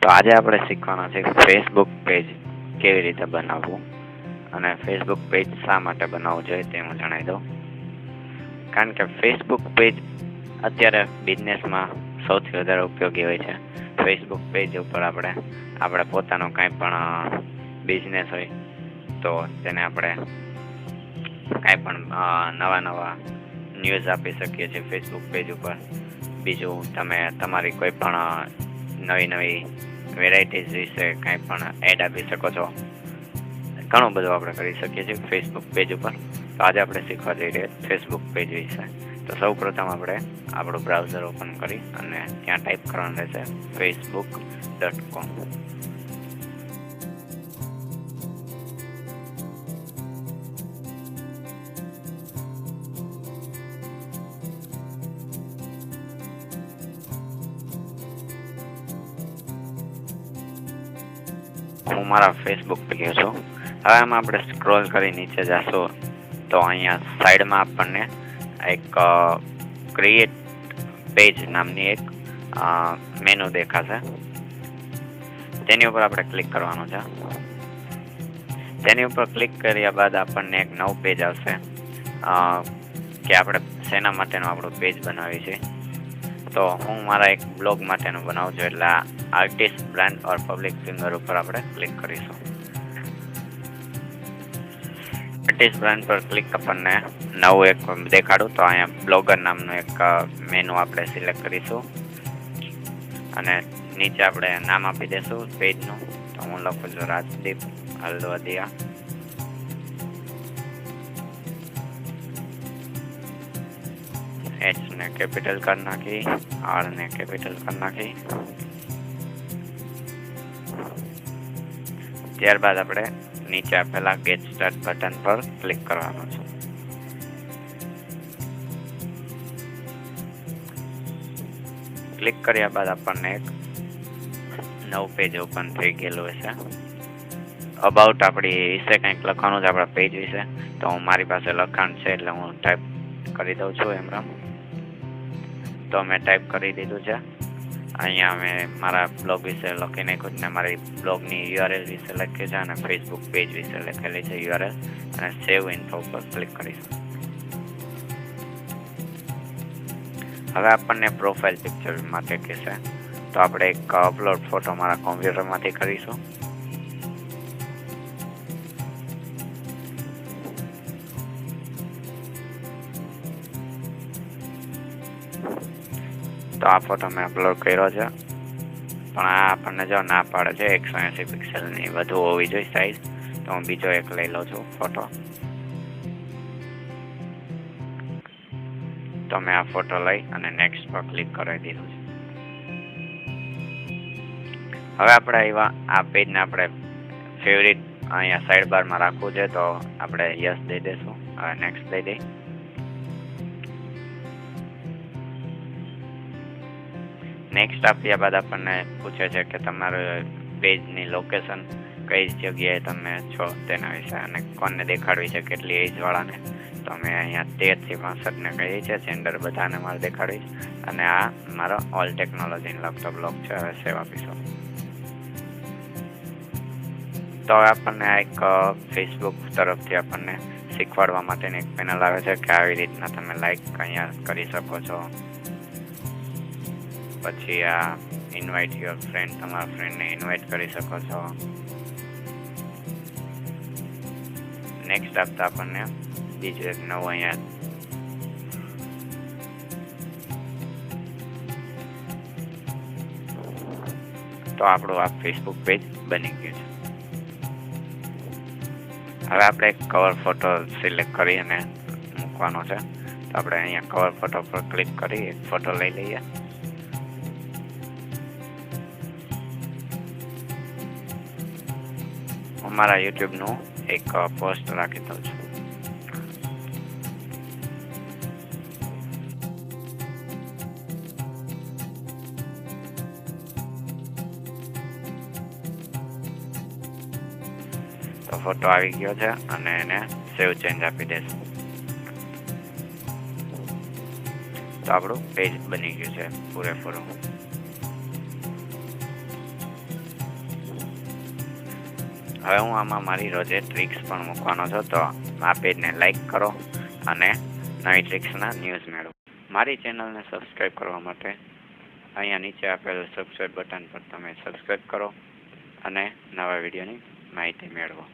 તો આજે આપણે શીખવાના છે ફેસબુક પેજ કેવી રીતે બનાવવું અને ફેસબુક પેજ શા માટે બનાવવું જોઈએ તે હું જણાવી દઉં. કારણ કે ફેસબુક પેજ અત્યારે બિઝનેસમાં સૌથી વધારે ઉપયોગી હોય છે. ફેસબુક પેજ ઉપર આપણે પોતાનો કાંઈ પણ બિઝનેસ હોય તો તેને આપણે કાંઈ પણ નવા ન્યૂઝ આપી શકીએ છીએ ફેસબુક પેજ ઉપર. બીજું, તમે તમારી કોઈ પણ નવી વેરાયટીઝ વિશે કાંઈ પણ એડ આપી શકો છો. ઘણું બધું આપણે કરી શકીએ છીએ ફેસબુક પેજ ઉપર. તો આજે આપણે શીખવા જઈ રહ્યા ફેસબુક પેજ વિશે. તો સૌ પ્રથમ આપણે આપણું બ્રાઉઝર ઓપન કરી અને ત્યાં ટાઈપ કરવાનું રહેશે facebook.com. હું મારા ફેસબુક પેજ છું. હવે આમાં આપણે સ્ક્રોલ કરી નીચે જશું તો અહીંયા સાઈડમાં આપણને એક ક્રિએટ પેજ નામની એક મેનુ દેખાશે. તેની ઉપર આપણે ક્લિક કરવાનું છે. તેની ઉપર ક્લિક કર્યા બાદ આપણને એક નવું પેજ આવશે કે આપણે શેના માટેનું આપણું પેજ બનાવીએ છીએ. તો હું મારા એક બ્લોગ માટેનું બનાવું છું, એટલે આર્ટિસ્ટ બ્રાન્ડ ઓર પબ્લિક ફિંગર ઉપર આપણે ક્લિક કરીશું. આર્ટિસ્ટ બ્રાન્ડ પર ક્લિક આપણને નવું એક દેખાડું તો અહીંયા બ્લોગર નામનું એક મેનુ આપણે સિલેક્ટ કરીશું અને નીચે આપણે નામ આપી દઈશું પેજનું. તો હું લખું છું રાજદીપ હલ્દવદિયા. એચ ને કેપિટલ કરી નાખી, આર ને કેપિટલ કરી નાખી. ત્યારબાદ આપણે નીચે આપેલા ગેટ સ્ટાર્ટ બટન પર ક્લિક કરવાનું છે. ક્લિક કર્યા બાદ આપણને એક નવું પેજ ઓપન થઈ ગયેલું હશે. અબાઉટ આપણી વિશે કંઈક લખવાનું છે, આપણા પેજ વિશે. તો મારી પાસે લખાણ છે એટલે હું ટાઈપ કરી દઉં છું એમરામ. તો મેં ટાઈપ કરી દીધું છે. અહીંયા મેં મારા બ્લોગ વિશે લખી નાખ્યું છે ને મારી બ્લોગની URL વિશે લખ્યું છે અને ફેસબુક પેજ વિશે લખેલી છે URL, અને સેવ ઇન્ફો ઉપર ક્લિક કરીશું. હવે આપણને પ્રોફાઇલ પિક્ચર માટે કહેશે તો આપણે એક અપલોડ ફોટો મારા કોમ્પ્યુટરમાંથી કરીશું. તો આ ફોટો મેં અપલોડ કર્યો છે, પણ આ આપણને જો ના પાડે છે 180 પિક્સલની વધુ હોવી જોઈએ સાઈઝ. તો હું બીજો એક લઈ લઉં છું ફોટો. તો મેં આ ફોટો લઈ અને નેક્સ્ટ પર ક્લિક કરી દીધું છે. હવે આપણે આ પેજને આપણે ફેવરિટ અહીંયા સાઈડ બારમાં રાખવું છે તો આપણે યસ દઈ દઈશું. હવે નેક્સ્ટ દઈ દઈ. નેક્સ્ટ આપ્યા બાદ આપણને પૂછે છે કે તમારું પેજની લોકેશન કઈ જગ્યાએ તમે છો તેના વિશે અને કોને દેખાડવી છે, કેટલી એજવાળાને. તો મેં અહીંયા 13 થી 65 ને કહીએ છીએ. સેન્ડર બધાને મારે દેખાડવીશ અને આ મારો ઓલ ટેકનોલોજીને લગતો બ્લોગ છે. હવે સેવ આપીશું. તો હવે આપણને આ એક ફેસબુક તરફથી આપણને શીખવાડવા માટેની એક પેનલ આવે છે કે આવી રીતના તમે લાઈક અહીંયા કરી શકો છો. પછી આ ઇન્વાઇટ યોર ફ્રેન્ડ, તમારા ફ્રેન્ડને ઇન્વાઇટ કરી શકો છો. નેક્સ્ટ આપતા આપણને બીજું એક નવું અહીંયા તો આપણું આ ફેસબુક પેજ બની ગયું છે. હવે આપણે એક કવર ફોટો સિલેક્ટ કરી અને મૂકવાનો છે. તો આપણે અહીંયા કવર ફોટો પર ક્લિક કરી એક ફોટો લઈ લઈએ. હું મારા યુટ્યુબનું એક પોસ્ટ રાખી દઉં છું. તો ફોટો આવી ગયો છે અને એને સેવ ચેન્જ આપી દઈશું. તો આપણું પેજ બની ગયું છે પૂરેપૂરું. હવે હું આમાં મારી રોજે ટ્રિક્સ પણ મૂકવાનો છું, તો આ પેજને લાઈક કરો અને નવી ટ્રિક્સના ન્યૂઝ મેળવો. મારી ચેનલને સબસ્ક્રાઈબ કરવા માટે અહીંયા નીચે આપેલું સબસ્ક્રાઈબ બટન પર તમે સબસ્ક્રાઈબ કરો અને નવા વિડીયોની માહિતી મેળવો.